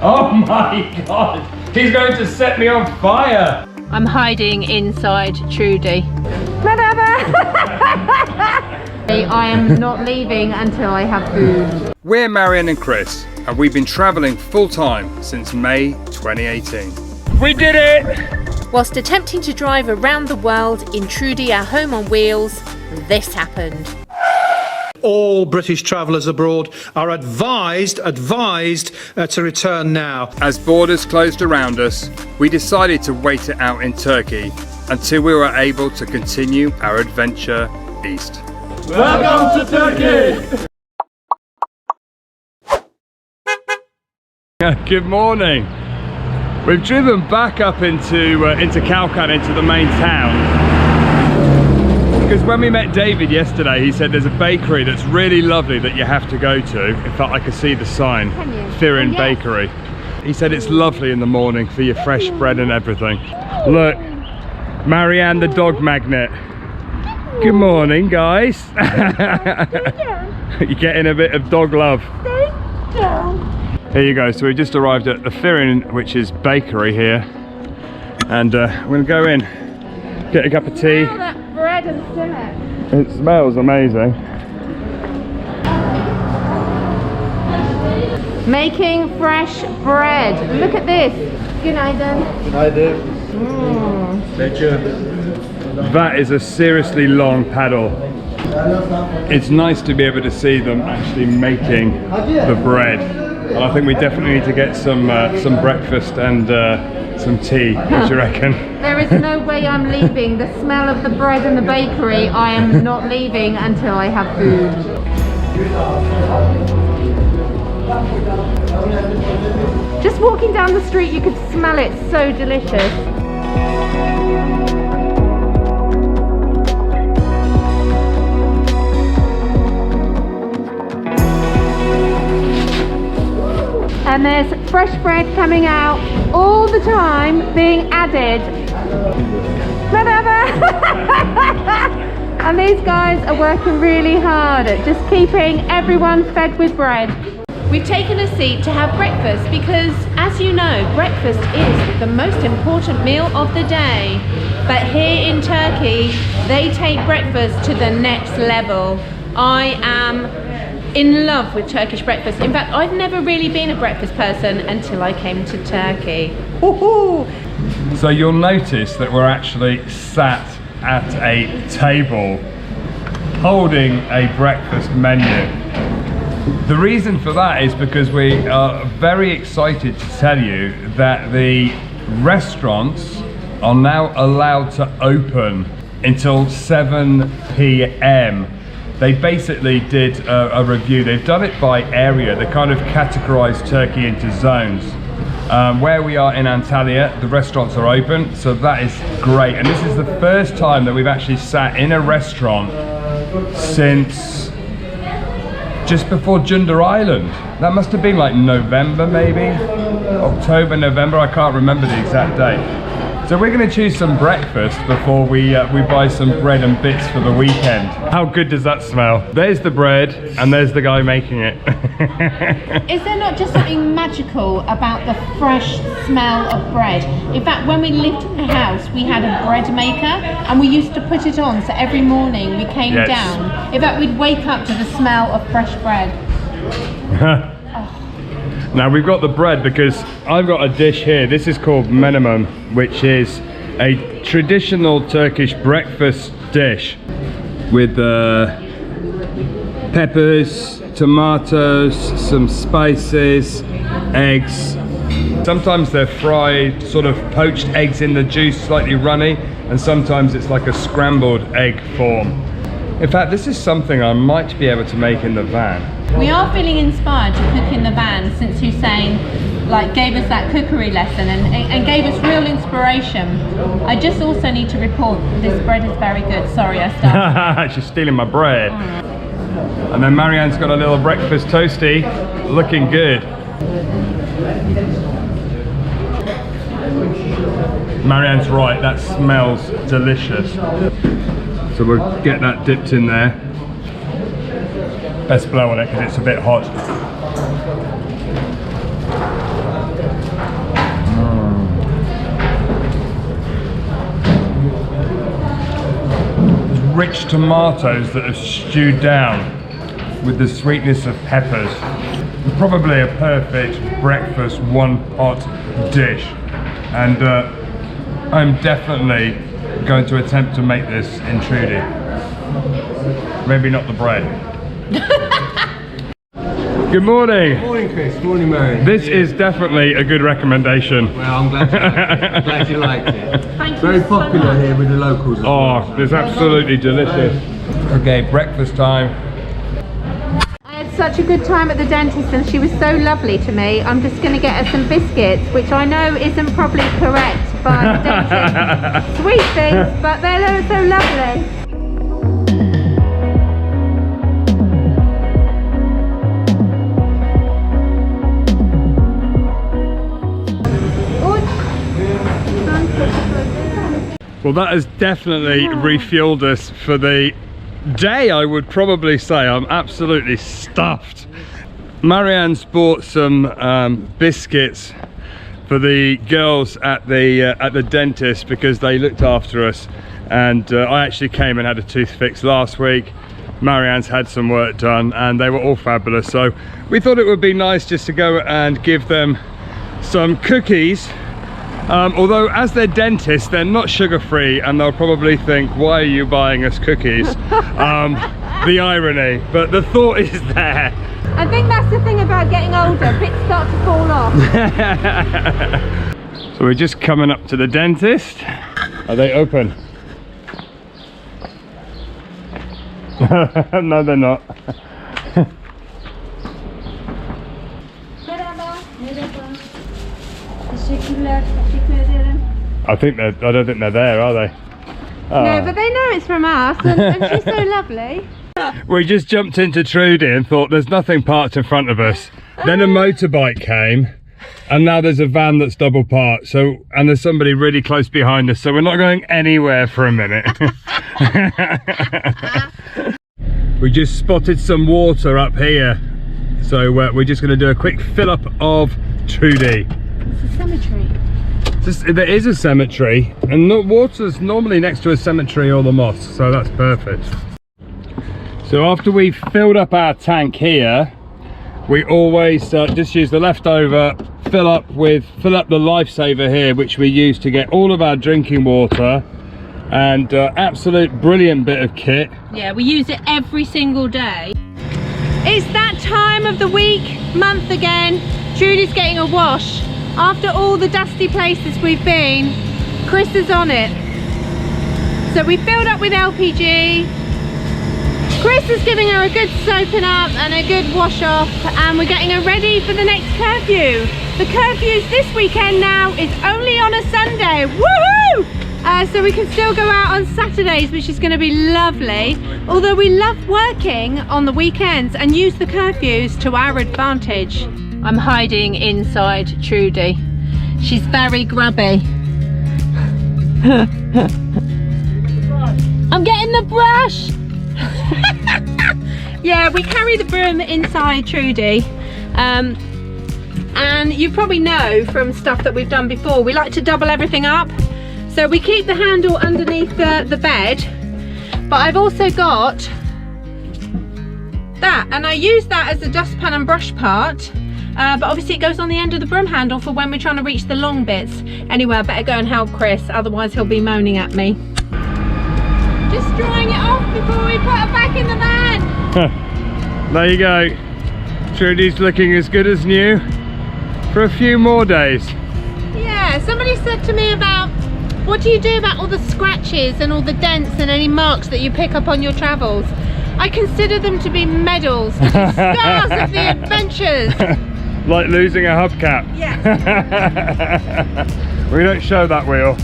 Oh my God! He's going to set me on fire! I'm hiding inside Trudy. I am not leaving until I have food. We're Marianne and Chris, and we've been travelling full-time since May 2018. We did it! Whilst attempting to drive around the world in Trudy, our home on wheels, this happened. All British travellers abroad are advised to return now. As borders closed around us, we decided to wait it out in Turkey until we were able to continue our adventure east. Welcome to Turkey! Good morning. We've driven back up into Kalkan, into the main town. Because when we met David yesterday, he said there's a bakery that's really lovely that you have to go to. In fact, I could see the sign, Firin Bakery. He said it's lovely in the morning for your fresh bread and everything. Look, Marianne the dog magnet. Good morning, guys. You're getting a bit of dog love. Here you go. So we just arrived at the Firin, which is bakery here. And we're going to go in, get a cup of tea. Bread and cinnamon. It smells amazing. Making fresh bread. Look at this. Günaydın. That is a seriously long paddle. It's nice to be able to see them actually making the bread. And I think we definitely need to get some breakfast and some tea. What do you reckon? There is no way I'm leaving. The smell of the bread and the bakery, I am not leaving until I have food. Just walking down the street, you could smell it. So delicious. And there's fresh bread coming out all the time, being added. And these guys are working really hard at just keeping everyone fed with bread. We've taken a seat to have breakfast because, as you know, breakfast is the most important meal of the day. But here in Turkey, they take breakfast to the next level. I am in love with Turkish breakfast. In fact, I've never really been a breakfast person until I came to Turkey. So you'll notice that we're actually sat at a table holding a breakfast menu. The reason for that is because we are very excited to tell you that the restaurants are now allowed to open until 7 p.m. They basically did a review. They've done it by area. They kind of categorized Turkey into zones. Where we are in Antalya, the restaurants are open, so that is great. And this is the first time that we've actually sat in a restaurant since just before Junda Island. That must have been like November, maybe? October, November, I can't remember the exact date. So we're going to choose some breakfast before we buy some bread and bits for the weekend. How good does that smell? There's the bread and there's the guy making it. Is there not just something magical about the fresh smell of bread? In fact, when we lived in the house, we had a bread maker and we used to put it on, so every morning we came down. In fact, we'd wake up to the smell of fresh bread. Now we've got the bread because I've got a dish here. This is called menemen, which is a traditional Turkish breakfast dish with peppers, tomatoes, some spices, eggs. Sometimes they're fried, sort of poached eggs in the juice, slightly runny, and sometimes it's like a scrambled egg form. In fact, this is something I might be able to make in the van. We are feeling inspired to cook in the van since Hussein gave us that cookery lesson and gave us real inspiration. I just also need to report this bread is very good. Sorry, I started. She's stealing my bread. And then Marianne's got a little breakfast toasty, looking good. Marianne's right, that smells delicious. So we'll get that dipped in there. Best blow on it because it's a bit hot. rich tomatoes that have stewed down with the sweetness of peppers. Probably a perfect breakfast one-pot dish. And I'm definitely going to attempt to make this in Trudy. Maybe not the bread. Good morning. Morning, Chris. Morning, Mary. This is definitely a good recommendation. Well, I'm glad you liked it. I'm glad you liked it. Thank Very you so popular much. here with the locals. Oh, it's absolutely delicious. Okay, breakfast time. I had such a good time at the dentist and she was so lovely to me. I'm just going to get her some biscuits, which I know isn't probably correct by the dentist. Sweet things, but they're so lovely. Well, that has definitely refueled us for the day, I would probably say. I'm absolutely stuffed. Marianne's bought some biscuits for the girls at the dentist because they looked after us, and I actually came and had a tooth fix last week. Marianne's had some work done and they were all fabulous, so we thought it would be nice just to go and give them some cookies. Although as they're dentists, they're not sugar-free and they'll probably think, why are you buying us cookies? The irony, but the thought is there. I think that's the thing about getting older, bits start to fall off. So we're just coming up to the dentist. Are they open? No, they're not. I don't think they're there, are they? No, but they know it's from us, and she's so lovely. We just jumped into Trudy and thought there's nothing parked in front of us. Then a motorbike came, and now there's a van that's double parked. So, and there's somebody really close behind us, so we're not going anywhere for a minute. We just spotted some water up here, so we're just going to do a quick fill up of Trudy. It's a cemetery. There is a cemetery, and water's normally next to a cemetery or the mosque, so that's perfect. So after we've filled up our tank here, we always just use the leftover, fill up the Lifesaver here, which we use to get all of our drinking water, and absolute brilliant bit of kit. Yeah, we use it every single day. It's that time of the week, month again. Trudy's getting a wash. After all the dusty places we've been, Chris is on it. So we filled up with LPG. Chris is giving her a good soaping up and a good wash off, and we're getting her ready for the next curfew. The curfew's this weekend now. It's only on a Sunday. Woohoo! So we can still go out on Saturdays, which is going to be lovely. Although we love working on the weekends and use the curfews to our advantage. I'm hiding inside Trudy. She's very grubby. I'm getting the brush. Yeah, we carry the broom inside Trudy. And you probably know from stuff that we've done before, we like to double everything up. So we keep the handle underneath the bed, but I've also got that, and I use that as a dustpan and brush part. But obviously it goes on the end of the broom handle for when we're trying to reach the long bits. Anyway, I better go and help Chris, otherwise he'll be moaning at me. Just drying it off before we put her back in the van. There you go. Trudy's looking as good as new for a few more days. Yeah, somebody said to me about, what do you do about all the scratches and all the dents and any marks that you pick up on your travels? I consider them to be medals, scars of the adventures. Like losing a hubcap. Yes. We don't show that wheel.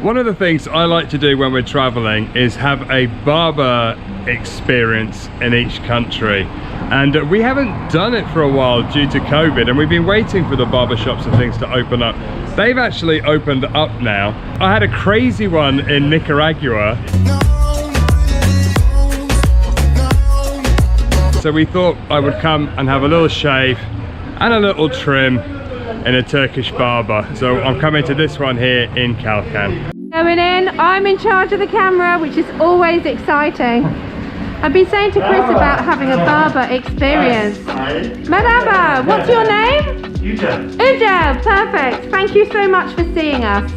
One of the things I like to do when we're traveling is have a barber experience in each country. And we haven't done it for a while due to COVID, and we've been waiting for the barber shops and things to open up. They've actually opened up now. I had a crazy one in Nicaragua. So we thought I would come and have a little shave and a little trim in a Turkish barber. So I'm coming to this one here in Kalkan. Going in I'm in charge of the camera, which is always exciting. I've been saying to Chris about having a barber experience. Marhaba, what's your name? Ujab. Ujab, perfect. Thank you so much for seeing us.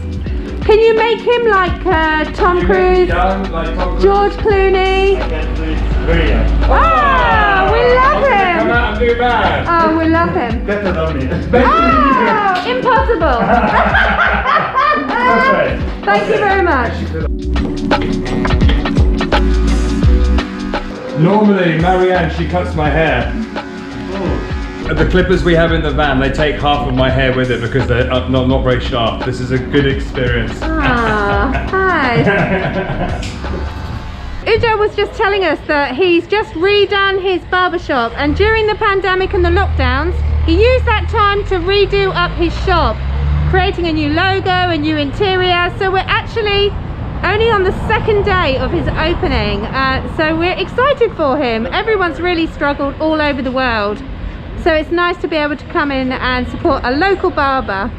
Can you make him like Tom Cruise, George Clooney? I can do it very young. Ah, we love Come him. out and do bad. Oh, we love him. Better than me. Oh, impossible. Thank you very much. Normally, Marianne, she cuts my hair. The clippers we have in the van, they take half of my hair with it because they're not very sharp. This is a good experience. Ah, hi. Ujo was just telling us that he's just redone his barbershop, and during the pandemic and the lockdowns, he used that time to redo up his shop, creating a new logo, a new interior. So we're actually only on the second day of his opening, so we're excited for him. Everyone's really struggled all over the world, so it's nice to be able to come in and support a local barber.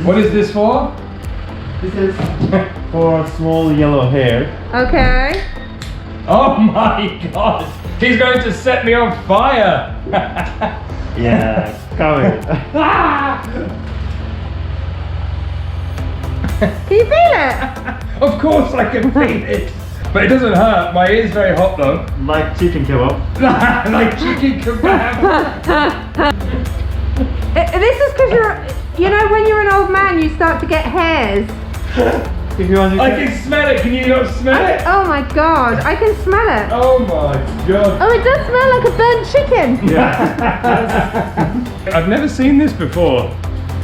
What is this for? This is for small yellow hair. Okay. Oh my god! He's going to set me on fire! Yeah, cover. Can you feel it? Of course I can feel it! But it doesn't hurt. My ear's very hot though. Like chicken kebab. Like chicken kebab. This is because you know, when you're an old man, you start to get hairs. If you want, you I can smell it. Can you not smell it? Oh my god, I can smell it. Oh my god. Oh, it does smell like a burnt chicken. Yeah. I've never seen this before.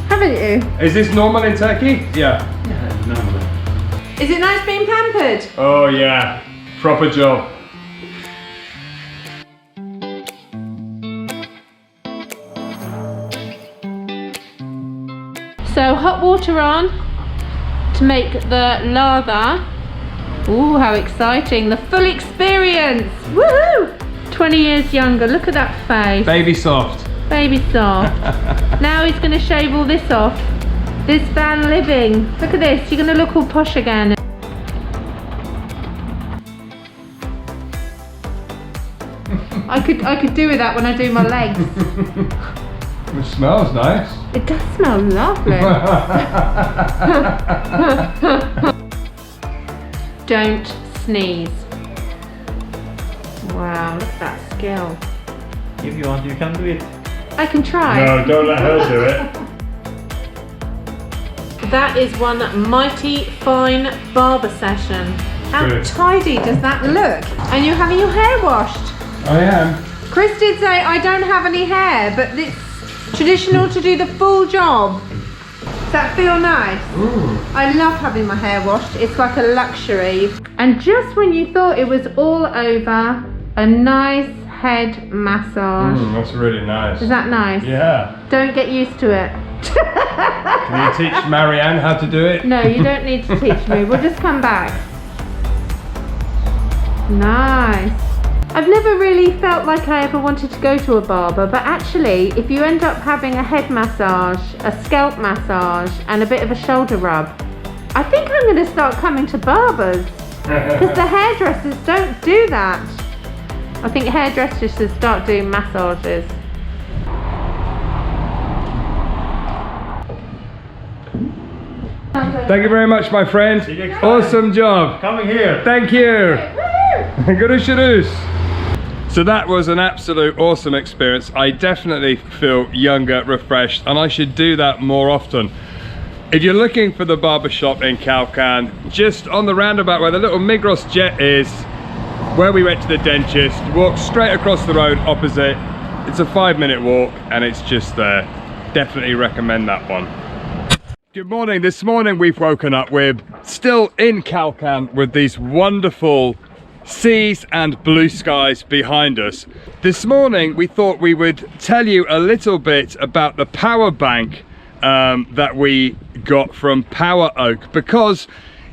Haven't you? Is this normal in Turkey? Yeah. No. Is it nice being pampered? Oh yeah. Proper job. So hot water on to make the lather. Ooh, how exciting. The full experience. Woohoo! 20 years younger. Look at that face. Baby soft. Baby soft. Now he's going to shave all this off. This van living. Look at this. You're going to look all posh again. I could do with that when I do my legs. It smells nice. It does smell lovely. Don't sneeze. Wow, look at that skill. If you want, you can do it. I can try. No, don't let her do it. That is one mighty fine barber session. How Good. tidy does that look? And you're having your hair washed. I am. Chris did say I don't have any hair, but it's traditional to do the full job. Does that feel nice? Ooh. I love having my hair washed. It's like a luxury. And just when you thought it was all over, a nice head massage. That's really nice. Is that nice? Yeah. Don't get used to it. Can you teach Marianne how to do it? No, you don't need to teach me. We'll just come back. Nice. I've never really felt like I ever wanted to go to a barber, but actually, if you end up having a head massage, a scalp massage, and a bit of a shoulder rub, I think I'm going to start coming to barbers. Because the hairdressers don't do that. I think hairdressers should start doing massages. Thank you very much, my friend. you next time. Awesome job. Coming here. Thank you. Görüşürüz. So that was an absolute awesome experience. I definitely feel younger, refreshed, and I should do that more often. If you're looking for the barbershop in Kalkan, just on the roundabout where the little Migros jet is, where we went to the dentist, walk straight across the road opposite. It's a 5-minute walk and it's just there. Definitely recommend that one. Good morning. This morning we've woken up. We're still in Kalkan with these wonderful seas and blue skies behind us. This morning we thought we would tell you a little bit about the power bank that we got from Power Oak, because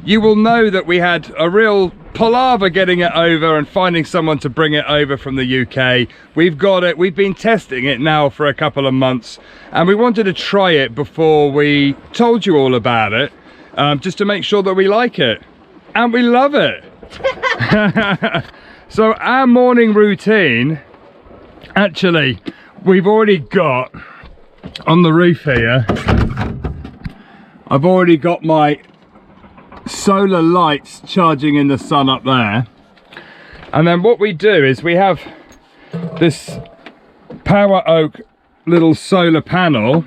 you will know that we had a real palaver getting it over and finding someone to bring it over from the UK. We've got it. We've been testing it now for a couple of months and we wanted to try it before we told you all about it. just to make sure that we like it. And we love it. So our morning routine, actually, we've already got on the roof here, I've already got my solar lights charging in the sun up there. And then what we do is we have this Power Oak little solar panel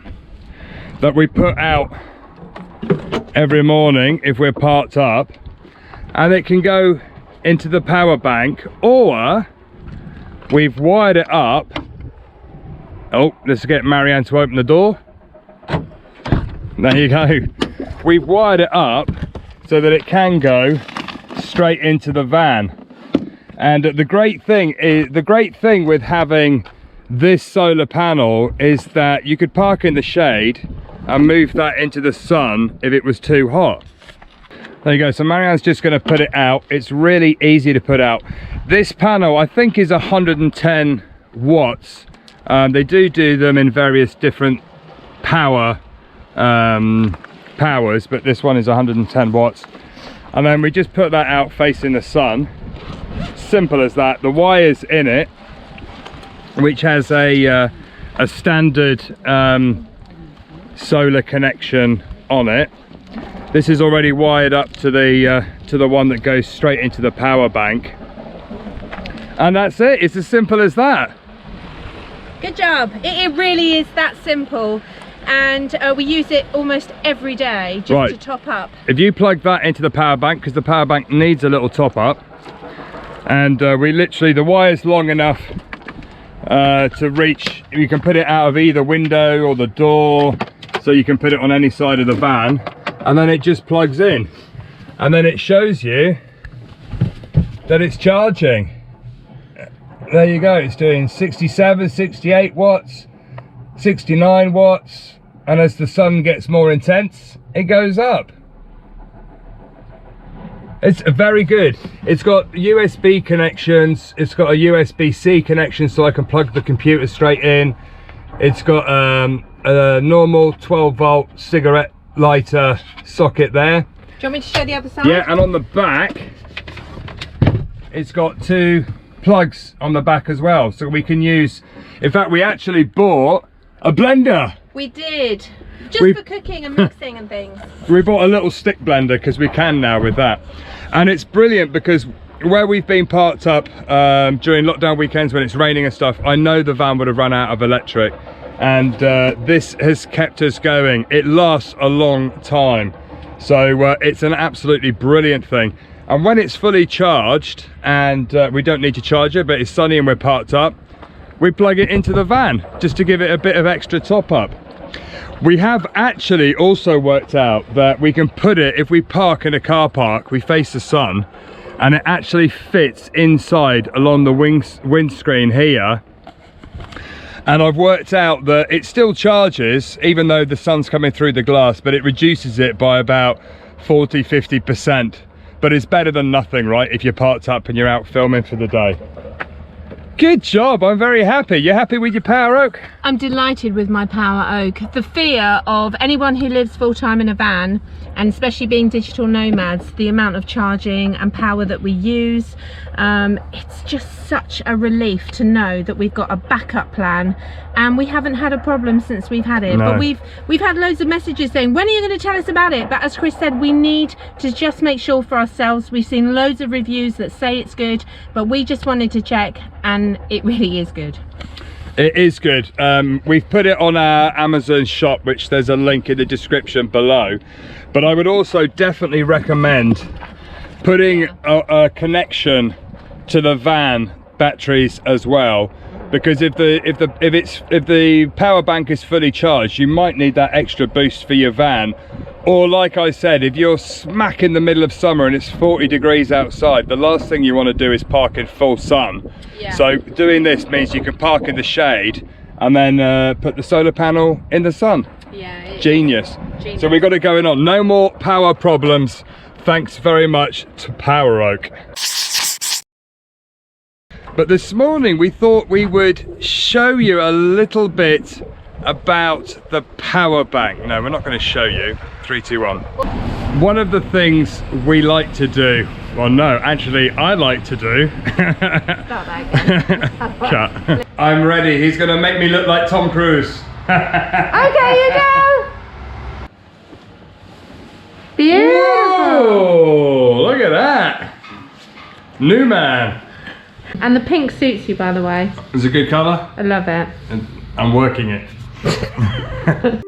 that we put out every morning if we're parked up, and it can go into the power bank, or we've wired it up. Oh, let's get Marianne to open the door. There you go. We've wired it up so that it can go straight into the van. And the great thing with having this solar panel is that you could park in the shade and move that into the sun if it was too hot. There you go. So Marianne's just going to put it out. It's really easy to put out. This panel I think is 110 watts. They do them in various different powers, but this one is 110 watts. And then we just put that out facing the sun. Simple as that. The wires in it, which has a standard solar connection on it. This is already wired up to the one that goes straight into the power bank, and that's it. It's as simple as that. Good job. It really is that simple, and we use it almost every day just to top up. If you plug that into the power bank, because the power bank needs a little top up, and we literally, the wire's long enough to reach, you can put it out of either window or the door, so you can put it on any side of the van, and then it just plugs in, and then it shows you that it's charging. There you go, it's doing 67, 68 watts, 69 watts, and as the sun gets more intense, it goes up. It's very good. It's got USB connections, it's got a USB-C connection so I can plug the computer straight in. It's got a normal 12-volt cigarette lighter socket there. Do you want me to show the other side? Yeah, and on the back, it's got two plugs on the back as well, so we can use, in fact we actually bought a blender. We did, just for cooking and mixing and things. We bought a little stick blender because we can now with that, and it's brilliant because where we've been parked up during lockdown weekends when it's raining and stuff, I know the van would have run out of electric, and this has kept us going. It lasts a long time, so it's an absolutely brilliant thing. And when it's fully charged and we don't need to charge it, but it's sunny and we're parked up, we plug it into the van just to give it a bit of extra top up. We have actually also worked out that we can put it, if we park in a car park, we face the sun, and it actually fits inside along the windscreen here. And I've worked out that it still charges even though the sun's coming through the glass, but it reduces it by about 40–50%. But it's better than nothing, right, if you're parked up and you're out filming for the day. Good job, I'm very happy. You happy with your Power Oak? I'm delighted with my Power Oak. The fear of anyone who lives full-time in a van, and especially being digital nomads, the amount of charging and power that we use, it's just such a relief to know that we've got a backup plan, and we haven't had a problem since we've had it. No. But we've had loads of messages saying, when are you going to tell us about it? But as Chris said, we need to just make sure for ourselves. We've seen loads of reviews that say it's good, but we just wanted to check, and it really is good. It is good. We've put it on our Amazon shop, which there's a link in the description below, but I would also definitely recommend putting a connection to the van batteries as well, because if the power bank is fully charged, you might need that extra boost for your van. Or like I said, if you're smack in the middle of summer and it's 40 degrees outside, the last thing you want to do is park in full sun. Yeah. So doing this means you can park in the shade and then put the solar panel in the sun. Yeah. Genius. So we got it going on. No more power problems. Thanks very much to Power Oak. But this morning we thought we would show you a little bit about the power bank. No, we're not going to show you. 3, 2, 1. One of the things we like to do, well no, actually I like to do. Start that again. Shut. I'm ready, he's gonna make me look like Tom Cruise. Okay, you go. Beautiful. Whoa, look at that. New man. And the pink suits you, by the way. It's a good colour. I love it. And I'm working it.